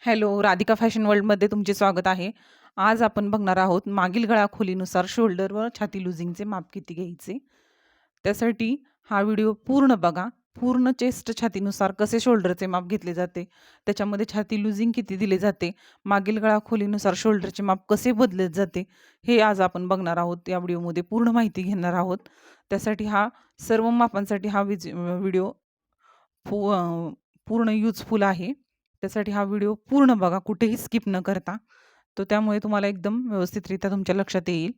Hello, Radhika fashion वर्ल्डमध्ये तुमचे स्वागत आहे. आज आपण बघणार आहोत मागील गळा खोलीनुसार शोल्डरवर छाती लूजिंगचे माप किती घ्यायचे. त्यासाठी हा व्हिडिओ पूर्ण बघा. पूर्ण चेस्ट छातीनुसार कसे शोल्डरचे माप घेतले जाते, त्याच्यामध्ये छाती लूजिंग किती दिले जाते, मागील गळा खोलीनुसार शोल्डरचे माप कसे बदलत जाते, हे आज आपण बघणार आहोत. या व्हिडिओमध्ये पूर्ण माहिती घेणार आहोत. त्यासाठी हा सर्व मापांसाठी हा व्हिडिओ पूर्ण युजफुल आहे. त्यासाठी हा व्हिडिओ पूर्ण बघा, कुठेही स्किप न करता. तो त्यामुळे तुम्हाला एकदम व्यवस्थितरित्या तुमच्या लक्षात येईल.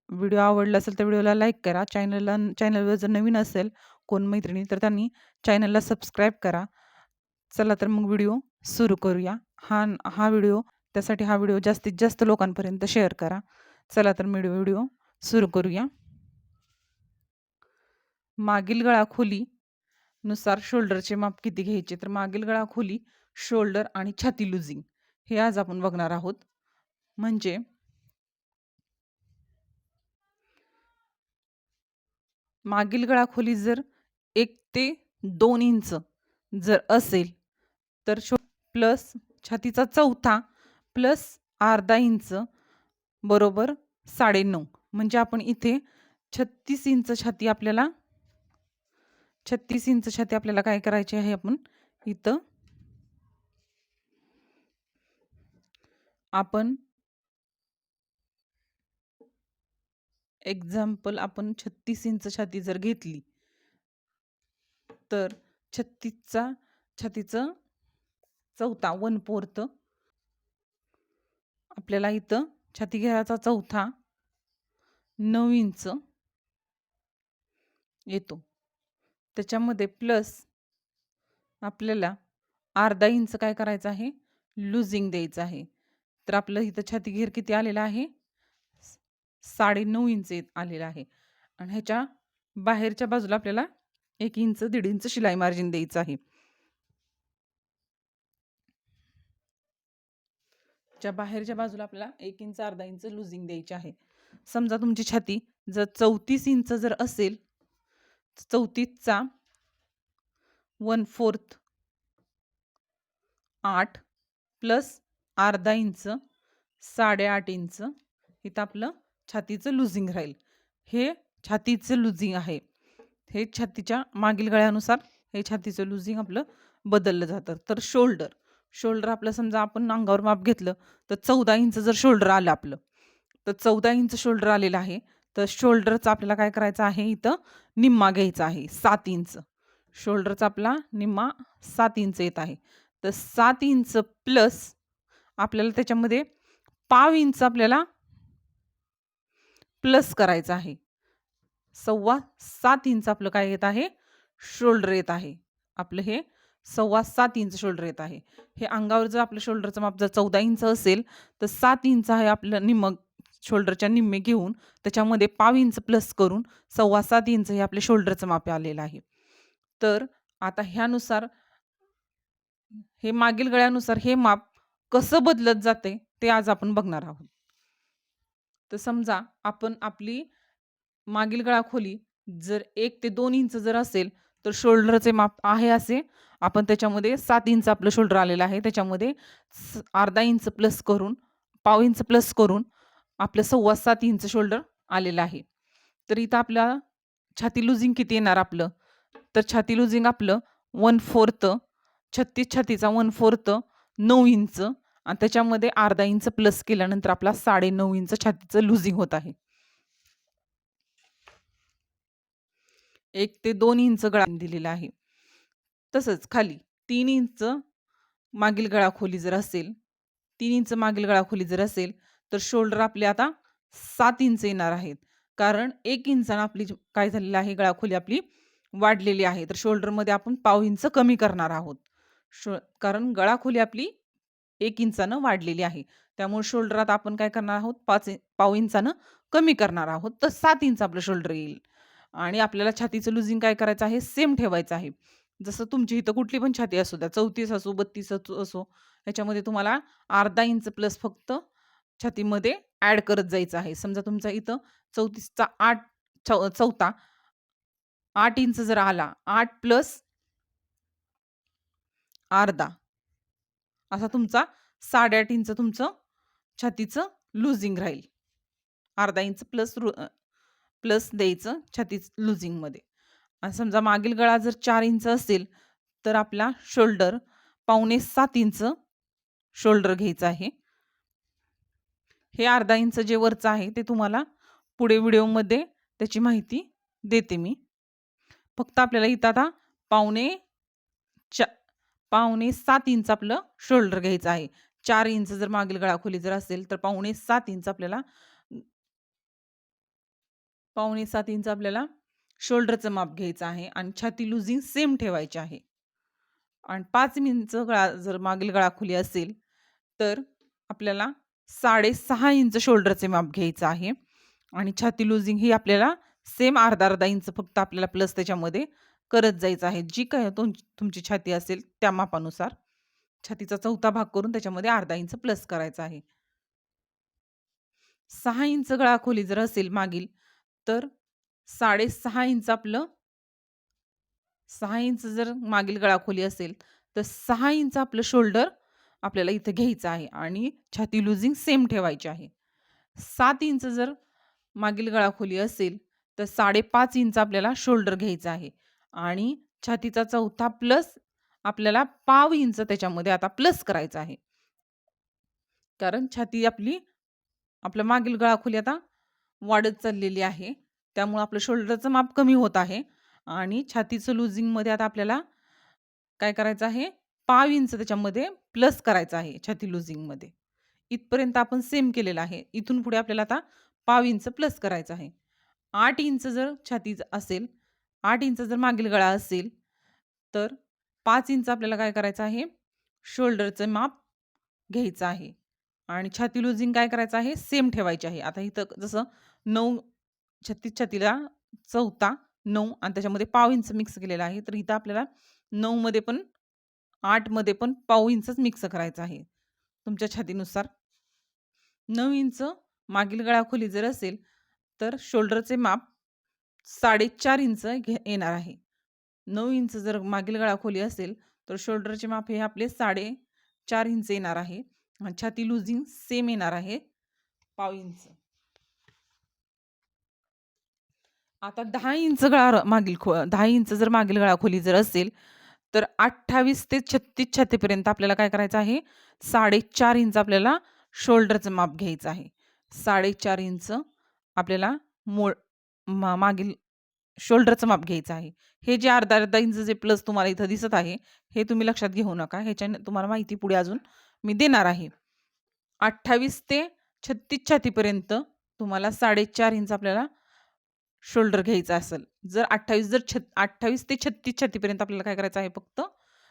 व्हिडिओ आवडला असेल तर व्हिडिओला लाईक करा. चॅनलवर जर नवीन असेल कोण मैत्रिणी तर त्यांनी चॅनलला सबस्क्राईब करा. चला तर मग व्हिडिओ सुरू करूया. हा हा व्हिडिओ त्यासाठी हा व्हिडिओ जास्तीत जास्त लोकांपर्यंत शेअर करा. चला तर व्हिडिओ सुरू करूया. मागील गळा खोली नुसार शोल्डरचे माप किती घ्यायचे, तर मागील गळा खोली, शोल्डर आणि छाती लुजिंग हे आज आपण बघणार आहोत. म्हणजे मागील गळा खोली जर 1 ते 2 इंच जर असेल तर प्लस छातीचा चौथा प्लस अर्धा इंच बरोबर 9.5. म्हणजे आपण इथे 36 इंच छाती आपल्याला काय करायची आहे, आपण इथं आपण एक्झाम्पल आपण 36 इंच छाती जर घेतली तर 36चा छातीचं चौथा 1/4 आपल्याला इथं छाती घेराचा चौथा 9 इंच येतो. त्याच्यामध्ये प्लस आपल्याला अर्धा इंच काय करायचं आहे, लूजिंग द्यायचं आहे. तर आपलं इथं छाती घेर किती आलेला आहे, 9.5 इंच आलेला आहे. आणि ह्याच्या बाहेरच्या बाजूला आपल्याला 1 इंच 1.5 इंच शिलाई मार्जिन द्यायचं आहे. बाहेरच्या बाजूला आपल्याला 1 इंच अर्धा इंच लूजिंग द्यायची आहे. समजा तुमची छाती जर 34 इंच जर असेल, 34चा 1/4 8 प्लस अर्धा इंच 8.5 इंच इथं आपलं छातीचं लूजिंग राहील. हे छातीचं लूजिंग आहे. हे छातीच्या मागील गळ्यानुसार हे छातीचं लूजिंग आपलं बदललं जातं. तर शोल्डर आपलं समजा आपण अंगावर माप घेतलं तर 14 इंच जर शोल्डर आलं आपलं, तर 14 इंच शोल्डर आलेलं आहे. तर शोल्डरचा आपल्याला काय करायचं आहे, इथं निम्मा घ्यायचा आहे 7 इंच. शोल्डरचा आपला निम्मा 7 इंच येत आहे. तर 7 इंच प्लस आपल्याला त्याच्यामध्ये पाव इंच आपल्याला प्लस करायचं आहे. 7.25 इंच आपलं काय येत आहे, शोल्डर येत आहे. आपलं हे 7.25 इंच शोल्डर येत आहे. हे अंगावर जर आपलं शोल्डरचं माप जर 14 इंच असेल तर 7 इंच आहे आपलं निम्मं, शोल्डरच्या निम्मे घेऊन त्याच्यामध्ये पाव इंच प्लस करून 7.25 इंच हे आपल्या शोल्डरचं माप आलेलं आहे. तर आता ह्यानुसार हे मागील गळ्यानुसार हे माप कसं बदलत जाते ते आज आपण बघणार आहोत. तर समजा आपण आपली मागील गळा खोली जर 1 ते 2 इंच जर असेल तर शोल्डरचे माप आहे असे आपण त्याच्यामध्ये 7 इंच आपलं शोल्डर आलेलं आहे. त्याच्यामध्ये अर्धा इंच प्लस करून, पाव इंच प्लस करून आपलं 7.25 इंच शोल्डर आलेलं आहे. तर इथं आपल्या छाती लुजिंग किती येणार आपलं, तर छाती लुजिंग आपलं 1/4 36 छातीचा 1/4 9 इंच आणि त्याच्यामध्ये अर्धा इंच प्लस केल्यानंतर आपला 9.5 इंच छातीचं लुजिंग होत आहे. 1 ते 2 इंच गळा दिलेला आहे. तसंच खाली 3 इंच मागील गळा खोली जर असेल, 3 इंच मागील गळा खोली जर असेल, तर शोल्डर आपले आता 7 इंच येणार आहेत. कारण 1 इंचानं आपली काय झालेलं आहे, गळाखोली आपली वाढलेली आहे. तर शोल्डरमध्ये आपण पाव इंच कमी करणार आहोत. कारण गळाखोली आपली 1 इंचानं वाढलेली आहे. त्यामुळे शोल्डरात आपण काय करणार आहोत, पाव इंचानं कमी करणार आहोत. तर 7 इंच आपलं शोल्डर येईल. आणि आपल्याला छातीचं लूजिंग काय करायचं आहे, सेम ठेवायचं आहे. जसं तुमची इथं कुठली पण छाती असू द्या, 34 असो, 32 असो, ह्याच्यामध्ये तुम्हाला अर्धा इंच प्लस फक्त छातीमध्ये ॲड करत जायचं आहे. समजा तुमचा इथं 34चा 8 चौथा 8 इंच जर आला, 8 प्लस अर्धा असा तुमचा 8.5 इंच तुमचं छातीचं लूजिंग राहील. अर्धा इंच प्लस द्यायचं छाती लूजिंगमध्ये. आणि समजा मागील गळा जर 4 इंच असेल तर आपला शोल्डर 6.25 इंच शोल्डर घ्यायचं आहे. हे अर्धा इंच जे वरचं आहे ते तुम्हाला पुढे व्हिडिओमध्ये त्याची माहिती देते मी. फक्त आपल्याला इथं आता 7.5 इंच आपलं शोल्डर घ्यायचं आहे. 4 इंच जर मागील गळा खोली जर असेल तर 7.5 इंच आपल्याला 7.5 इंच आपल्याला शोल्डरचं माप घ्यायचं आहे आणि छाती लूजिंग सेम ठेवायची आहे. आणि 5 इंच गळा जर मागील गळा खोली असेल तर आपल्याला 6.5 इंच शोल्डरचे माप घ्यायचं आहे आणि छाती लूजिंग ही आपल्याला सेम अर्धा इंच फक्त आपल्याला प्लस त्याच्यामध्ये करत जायचं आहे. जी काय तुमची छाती असेल त्या मापानुसार छातीचा चौथा भाग करून त्याच्यामध्ये अर्धा इंच प्लस करायचा आहे. 6 इंच गळा खोली जर असेल मागील तर 6.5 इंच आपलं 6 इंच जर मागील गळा खोली असेल तर 6 इंच आपलं शोल्डर आपल्याला इथं घ्यायचं आहे आणि छाती लूजिंग सेम ठेवायची आहे. 7 इंच जर मागील गळा खोली असेल तर 5.5 इंच आपल्याला शोल्डर घ्यायचं आहे आणि छातीचा चौथा प्लस आपल्याला पाव इंच त्याच्यामध्ये आता प्लस करायचं आहे. कारण छाती आपल्या मागील गळा खोली आता वाढत चाललेली आहे. त्यामुळे आपलं शोल्डरचं माप कमी होत आहे आणि छातीचं लूजिंगमध्ये आता आपल्याला काय करायचं आहे? पाव इंच त्याच्यामध्ये प्लस करायचं आहे छाती लूजिंगमध्ये. इथपर्यंत आपण सेम केलेलं आहे. इथून पुढे आपल्याला आता पाव इंच प्लस करायचं आहे. 8 इंच जर छाती असेल, 8 इंच जर मागील गळा असेल, तर 5 इंच आपल्याला काय करायचं आहे? शोल्डरचं माप घ्यायचं आहे आणि छाती लूजिंग काय करायचं आहे? सेम ठेवायची आहे. आता इथं जसं 9 छातीला चौथा 9 आणि त्याच्यामध्ये पाव इंच मिक्स केलेला आहे. तर इथं आपल्याला 9 मध्ये पण 8 मध्ये पण पाव इंचच मिक्स करायचं आहे तुमच्या छातीनुसार. 9 इंच मागील गळा खोली जर असेल तर शोल्डरचे माप 4.5 इंच येणार आहे. 9 इंच जर मागील गळा खोली असेल तर शोल्डरचे माप हे आपले 4.5 इंच येणार आहे आणि छाती लूजिंग सेम येणार आहे पाव इंच. आता 10 इंच 10 इंच जर मागील गळा खोली जर असेल तर 28 ते 36 छातीपर्यंत आपल्याला काय करायचं आहे? 4.5 इंच आपल्याला शोल्डरचं माप घ्यायचं आहे. 4.5 इंच आपल्याला मागील शोल्डरचं माप घ्यायचं आहे. हे जे अर्धा इंच जे प्लस तुम्हाला इथं दिसत आहे, हे तुम्ही लक्षात घेऊ नका. ह्याच्याने तुम्हाला माहिती पुढे अजून मी देणार आहे. 28 ते 36 छातीपर्यंत तुम्हाला 4.5 इंच आपल्याला शोल्डर घ्यायचा असेल. जर 28 ते 36 छातीपर्यंत आपल्याला काय करायचं आहे? फक्त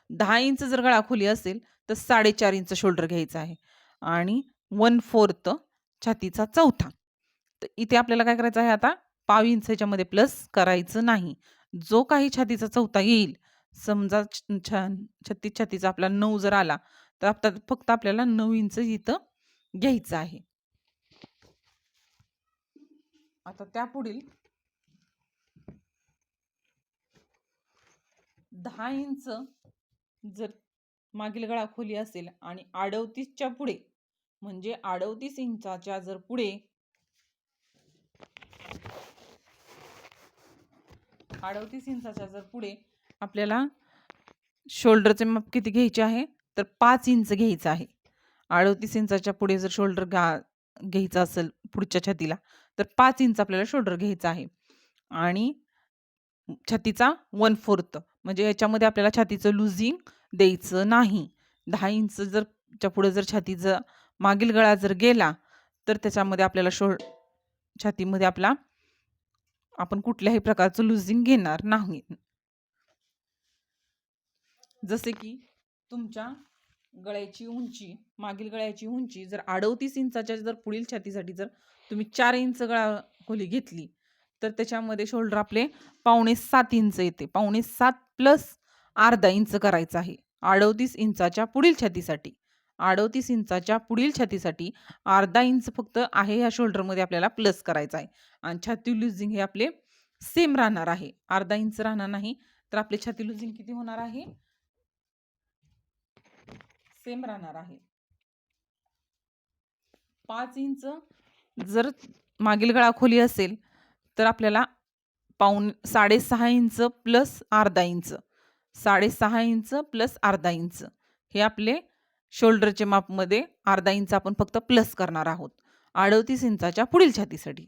10 इंच जर गळा खोली असेल तर 4.5 इंच शोल्डर घ्यायचा आहे आणि 1/4 छातीचा चौथा. तर इथे आपल्याला काय करायचं आहे आता? पाव इंच ह्याच्यामध्ये प्लस करायचं नाही. जो काही छातीचा चौथा येईल, समजा 36 छातीचा आपला 9 जर आला, तर आता फक्त आपल्याला 9 इंच इथं घ्यायचं आहे. आता त्यापुढील 10 इंच जर मागील गळा खोली असेल आणि 38च्या पुढे म्हणजे 38 इंचाच्या जर पुढे 38 इंचाच्या जर पुढे आपल्याला शोल्डरचे माप किती घ्यायचे आहे? तर 5 इंच घ्यायचं आहे. 38 इंचाच्या पुढे जर शोल्डर घ्यायचा असेल पुढच्या छातीला तर 5 इंच आपल्याला शोल्डर घ्यायचा आहे आणि छातीचा 1/4 म्हणजे याच्यामध्ये आपल्याला छातीचं लूजिंग द्यायचं नाही. 10 इंच जर च्या पुढे जर छातीचा मागील गळा जर गेला तर त्याच्यामध्ये आपल्याला छातीमध्ये आपण कुठल्याही प्रकारचं लूजिंग घेणार नाही. जसे की तुमच्या गळ्याची उंची, मागील गळ्याची उंची जर 38 इंचाच्या जर पुढील छातीसाठी जर तुम्ही 4 इंच गळा खोली घेतली तर त्याच्यामध्ये शोल्डर आपले 6.25 इंच येते. 7.25 प्लस अर्धा इंच करायचं आहे 38 इंचाच्या पुढील छातीसाठी. 38 इंचाच्या पुढील छातीसाठी अर्धा इंच फक्त आहे ह्या शोल्डरमध्ये आपल्याला प्लस करायचं आहे आणि छाती लूजिंग हे आपले सेम राहणार आहे. अर्धा इंच राहणार नाही. तर आपली छाती लूजिंग किती होणार आहे? सेम राहणार आहे. 5 इंच जर मागील गळा खोली असेल तर आपल्याला 6.5 इंच प्लस अर्धा इंच, 6.5 इंच प्लस अर्धा इंच हे आपले शोल्डरच्या मापमध्ये अर्धा इंच आपण फक्त प्लस करणार आहोत 38 इंचाच्या पुढील छातीसाठी.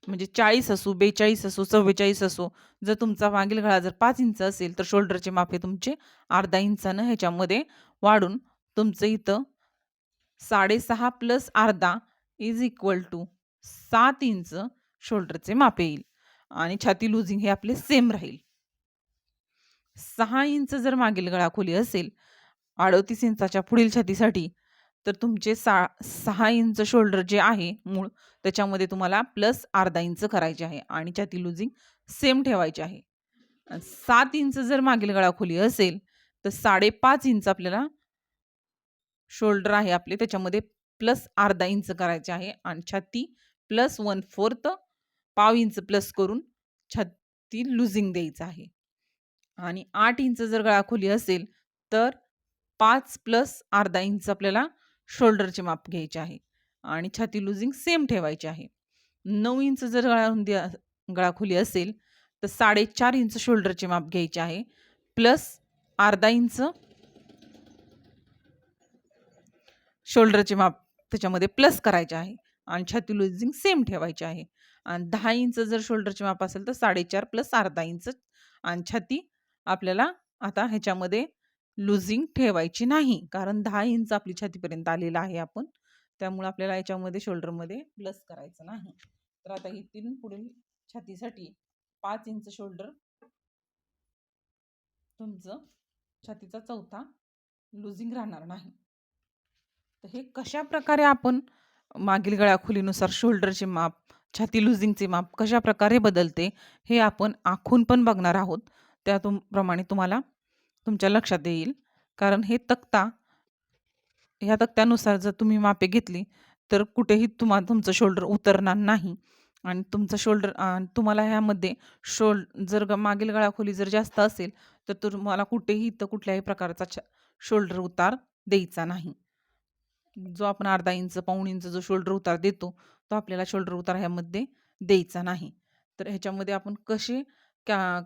म्हणजे 40 असो, 42 असो, 44 असो, जर तुमचा मागील गळा जर 5 इंच असेल तर शोल्डरचे माप हे तुमचे अर्धा इंचानं ह्याच्यामध्ये वाढून तुमचं इथं 6.5 प्लस अर्धा इज इक्वल टू 7 इंच शोल्डरचे माप येईल आणि छाती लुझिंग हे आपले सेम राहील. 6 इंच जर मागील गळा खोली असेल 38 इंचाच्या पुढील छातीसाठी तर तुमचे 6 इंच शोल्डर जे आहे मूळ त्याच्यामध्ये तुम्हाला प्लस अर्धा इंच करायचे आहे आणि छाती लुझिंग सेम ठेवायची आहे. 7 इंच जर मागील गळा खोली असेल तर 5.5 इंच आपल्याला शोल्डर आहे आपले त्याच्यामध्ये प्लस अर्धा इंच करायचे आहे आणि छाती प्लस 1/4 पाव इंच प्लस करून छाती लुझिंग द्यायचं आहे. आणि 8 इंच जर गळा खोली असेल तर 5 प्लस अर्धा इंच आपल्याला शोल्डरचे माप घ्यायचे आहे आणि छाती लुझिंग सेम ठेवायची आहे. 9 इंच जर गळा खोली असेल तर 4.5 इंच शोल्डरचे माप घ्यायचे आहे प्लस अर्धा इंच शोल्डरचे माप त्याच्यामध्ये प्लस करायचे आहे आणि छाती लुझिंग सेम ठेवायची आहे. आणि 10 इंच जर शोल्डरचे माप असेल तर 4.5 प्लस अर्धा इंच आणि छाती आपल्याला आता ह्याच्यामध्ये लुझिंग ठेवायची नाही कारण 10 इंच आपली छातीपर्यंत आलेला आहे आपण, त्यामुळे आपल्याला याच्यामध्ये शोल्डरमध्ये प्लस करायचं नाही. तर आता इथून पुढील छातीसाठी 5 इंच शोल्डर तुमचं छातीचा चौथा लुझिंग राहणार नाही. तर हे कशा प्रकारे आपण मागील गळा खोलीनुसार शोल्डरचे माप, छाती लुझिंगचे माप कशा प्रकारे बदलते हे आपण आखून पण बघणार आहोत. त्याप्रमाणे तुम्हाला तुमच्या लक्षात येईल. कारण हे तक्ता ह्या तक्त्यानुसार जर तुम्ही मापे घेतली तर कुठेही तुमचं शोल्डर उतरणार नाही आणि तुमचं शोल्डर तुम्हाला ह्यामध्ये जर मागील गळा खोली जर जास्त असेल तर तुम्हाला कुठेही इथं कुठल्याही प्रकारचा शोल्डर उतार द्यायचा नाही. जो आपण अर्धा इंच पाऊण इंच जो शोल्डर उतार देतो तो आपल्याला शोल्डर उतार ह्यामध्ये द्यायचा नाही. तर ह्याच्यामध्ये आपण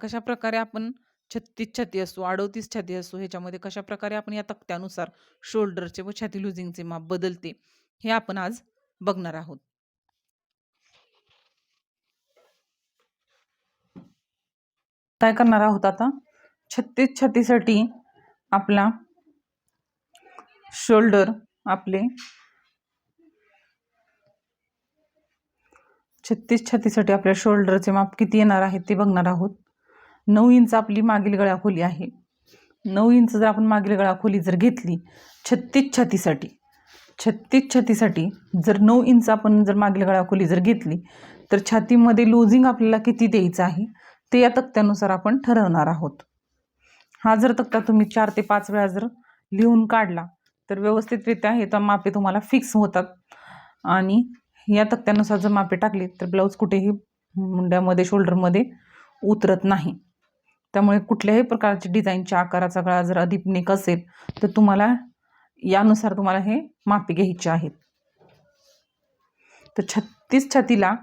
कशा प्रकारे आपण 36 छाती असो 38 छाती असो ह्याच्यामध्ये कशा प्रकारे आपण या तक्त्यानुसार शोल्डरचे व छाती लुझिंगचे माप बदलते हे आपण आज बघणार आहोत. काय करणार आहोत आता 36 छातीसाठी आपला शोल्डर आपले 36 छातीसाठी आपल्या शोल्डरचे माप किती येणार आहे ते बघणार आहोत. 9 इंच आपली मागील गळा खोली आहे. 9 इंच जर आपण मागील गळा खोली जर घेतली 36 छातीसाठी जर 9 इंच आपण जर मागील गळा खोली जर घेतली तर छातीमध्ये लुझिंग आपल्याला किती द्यायचं आहे ते या तक्त्यानुसार आपण ठरवणार आहोत. हा जर तक्ता तुम्ही 4 ते 5 वेळा जर लिहून काढला तर व्यवस्थितरित्या हे तर मापे तुम्हाला फिक्स होतात आणि या तक्त्यानुसार जर मापे टाकली तर ब्लाऊज कुठेही मुंड्यामध्ये शोल्डरमध्ये उतरत नाही. त्यामुळे कुठल्याही प्रकारची डिझाईनच्या आकाराचा गळा जर अधिक असेल तर तुम्हाला यानुसार तुम्हाला हे मापे घ्यायचे आहेत. तर 36 छातीला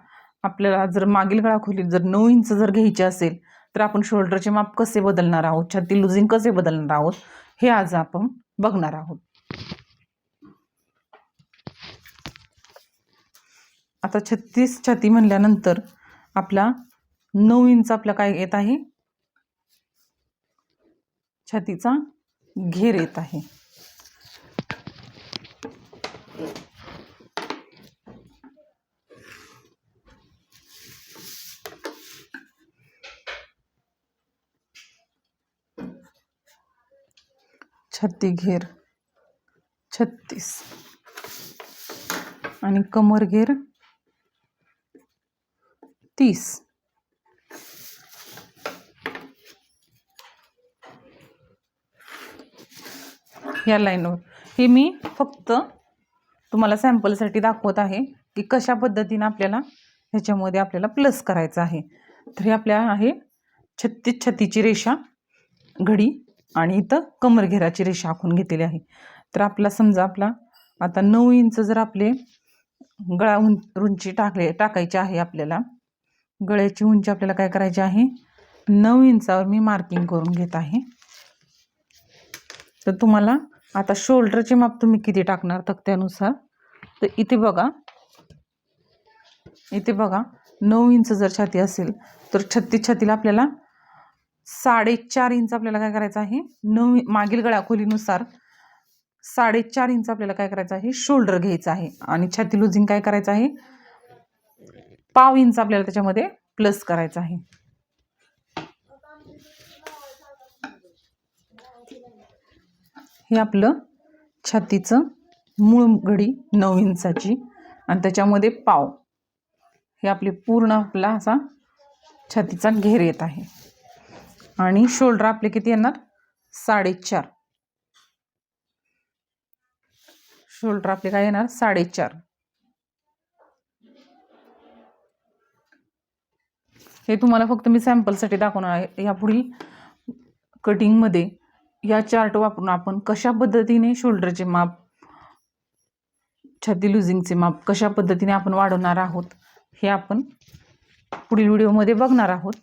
आपल्याला जर मागील गळा खोली जर 9 इंच जर घ्यायचे असेल तर आपण शोल्डरचे माप कसे बदलणार आहोत, छाती लुझिंग कसे बदलणार आहोत हे आज आपण बघणार आहोत. आता 36 छाती म्हणल्यानंतर आपला 9 इंच आपला काय येत आहे छातीचा घेर येत आहे. छाती घेर 36 आणि कमर घेर 30. या लाईनवर हे मी फक्त तुम्हाला सॅम्पलसाठी दाखवत आहे की कशा पद्धतीने आपल्याला ह्याच्यामध्ये आपल्याला प्लस करायचं आहे. तर हे आपल्या आहे 36 छातीची रेषा घडी आणि इथं कमर घेराची रेषा आखून घेतलेली आहे. तर आपला समजा आपला आता 9 इंच जर आपले गळा उंची टाकायची आहे आपल्याला, गळ्याची उंची आपल्याला काय करायची आहे 9 इंचावर मी मार्किंग करून घेत आहे. तर तुम्हाला आता शोल्डरचे माप तुम्ही किती टाकणार तक्त्यानुसार, तर इथे बघा 9 इंच जर छाती असेल तर 36 छातीला आपल्याला 4.5 इंच आपल्याला काय करायचं आहे, 9 मागील गळा खोलीनुसार 4.5 इंच आपल्याला काय करायचं आहे शोल्डर घ्यायचं आहे. आणि छाती लुजिंग काय करायचं आहे, पाव इंच आपल्याला त्याच्यामध्ये प्लस करायचं आहे. हे आपलं छातीचं मूळ घडी 9 इंचाची आणि त्याच्यामध्ये पाव, हे आपले पूर्ण आपला असा छातीचा घेर येत आहे. आणि शोल्डर आपले किती येणार 4.5, शोल्डर आपले काय येणार 4.5. हे तुम्हाला फक्त मी सॅम्पलसाठी दाखवणार आहे. यापुढील कटिंगमध्ये या चार्ट वापरून आपण कशा पद्धतीने शोल्डरचे माप, छाती लुजिंगचे माप कशा पद्धतीने आपण वाढवणार आहोत हे आपण पुढील व्हिडिओमध्ये बघणार आहोत.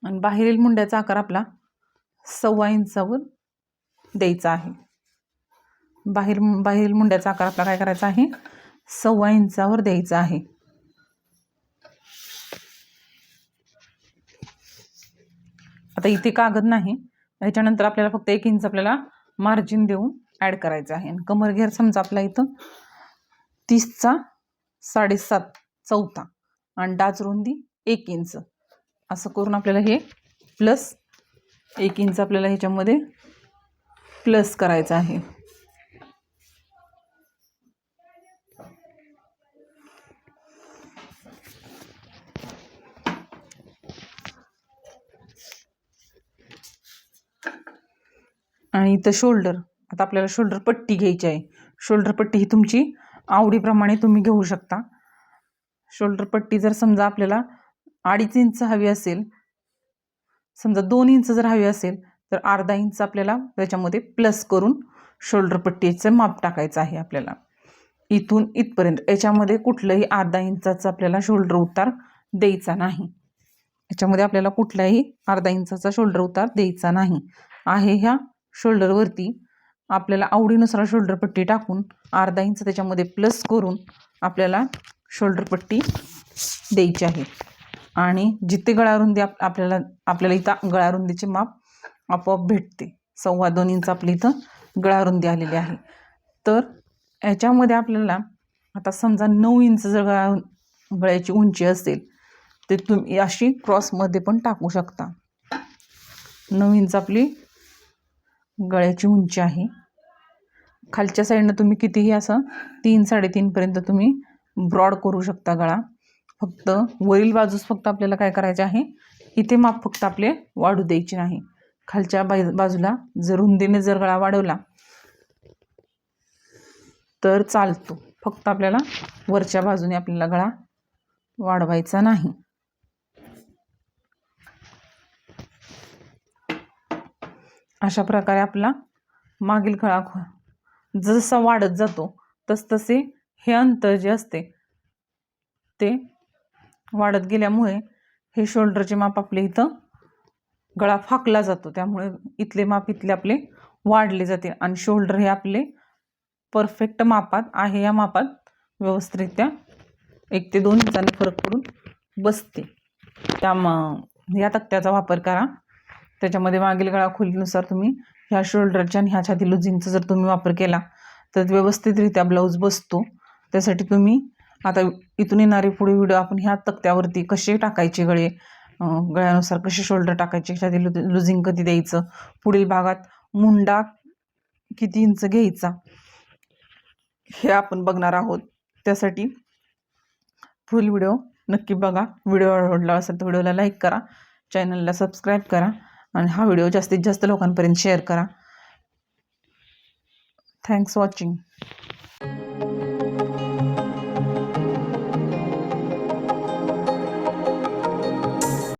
आणि बाहेरील मुंड्याचा आकार आपला 1.25 इंचावर द्यायचा आहे. बाहेरील मुंड्याचा आकार आपला काय करायचा आहे 1.25 इंचावर द्यायचा आहे. आता इथे कागद नाही, याच्यानंतर आपल्याला फक्त 1 इंच आपल्याला मार्जिन देऊन ॲड करायचं आहे. आणि कमर घेर समजा आपला इथं 30चा 7.5 चौथा आणि डाच रुंदी 1 इंच, असं करून आपल्याला हे प्लस 1 इंच आपल्याला ह्याच्यामध्ये प्लस करायचं आहे. आणि इथं शोल्डर, आता आपल्याला शोल्डर पट्टी घ्यायची आहे. शोल्डर पट्टी ही तुमची आवडीप्रमाणे तुम्ही घेऊ शकता. शोल्डर पट्टी जर समजा आपल्याला 2.5 इंच हवी असेल, समजा 2 इंच जर हवी असेल तर 0.5 इंच आपल्याला त्याच्यामध्ये प्लस करून शोल्डर पट्टीचं माप टाकायचं आहे आपल्याला इथून इथपर्यंत. याच्यामध्ये कुठलंही 0.5 इंचाचा आपल्याला शोल्डर उतार द्यायचा नाही. याच्यामध्ये आपल्याला कुठलाही 0.5 इंचाचा शोल्डर उतार द्यायचा नाही आहे. ह्या शोल्डरवरती आपल्याला आवडीनुसार शोल्डर पट्टी टाकून 0.5 इंच त्याच्यामध्ये प्लस करून आपल्याला शोल्डर पट्टी द्यायची आहे. आणि जिथे गळारुंदी आपल्याला इथं गळारुंदीचे माप आपोआप भेटते. 2.25 इंच आपली इथं गळारुंदी आलेली आहे. तर याच्यामध्ये आपल्याला आता समजा 9 इंच जर गळ्याची उंची असेल तर तुम्ही अशी क्रॉसमध्ये पण टाकू शकता. 9 इंच आपली गळ्याची उंची आहे. खालच्या साईडनं तुम्ही कितीही असं 3-3.5 पर्यंत तुम्ही ब्रॉड करू शकता गळा. फक्त वरील बाजूस फक्त आपल्याला काय करायचे आहे, इथे माप फक्त आपले वाढू द्यायचे नाही. खालच्या बाजूला जर रुंदीने जर गळा वाढवला तर चालतो, फक्त आपल्याला वरच्या बाजूने आपल्याला गळा वाढवायचा नाही. अशा प्रकारे आपला मागील गळा जसा वाढत जातो तसतसे हे अंतर जे असते ते वाढत गेल्यामुळे हे शोल्डरचे माप आपले इथं गळा फाकला जातो. त्यामुळे इथले माप इथले आपले वाढले जाते आणि शोल्डर हे आपले परफेक्ट मापात आहे. या मापात व्यवस्थितरित्या 1 ते 2 इंचांनी फरक पडून बसते. या तक्त्याचा वापर करा. त्याच्यामध्ये मागील गळा खोलीनुसार तुम्ही ह्या शोल्डरच्या आणि ह्या छाती लुजिंगचा जर तुम्ही वापर केला तर व्यवस्थितरित्या ब्लाऊज बसतो. त्यासाठी तुम्ही आता इथून येणारे पुढे व्हिडिओ आपण ह्या तक्त्यावरती कसे टाकायचे गळे, गळ्यानुसार कसे शोल्डर टाकायचे, छाती लुजिंग कधी द्यायचं, पुढील भागात मुंडा किती इंच घ्यायचा हे आपण बघणार आहोत. त्यासाठी फुल व्हिडिओ नक्की बघा. व्हिडिओ आवडला असेल तर व्हिडिओला लाईक करा, चॅनलला सबस्क्राईब करा आणि हा व्हिडिओ जास्तीत जास्त लोकांपर्यंत शेअर करा. Thanks watching.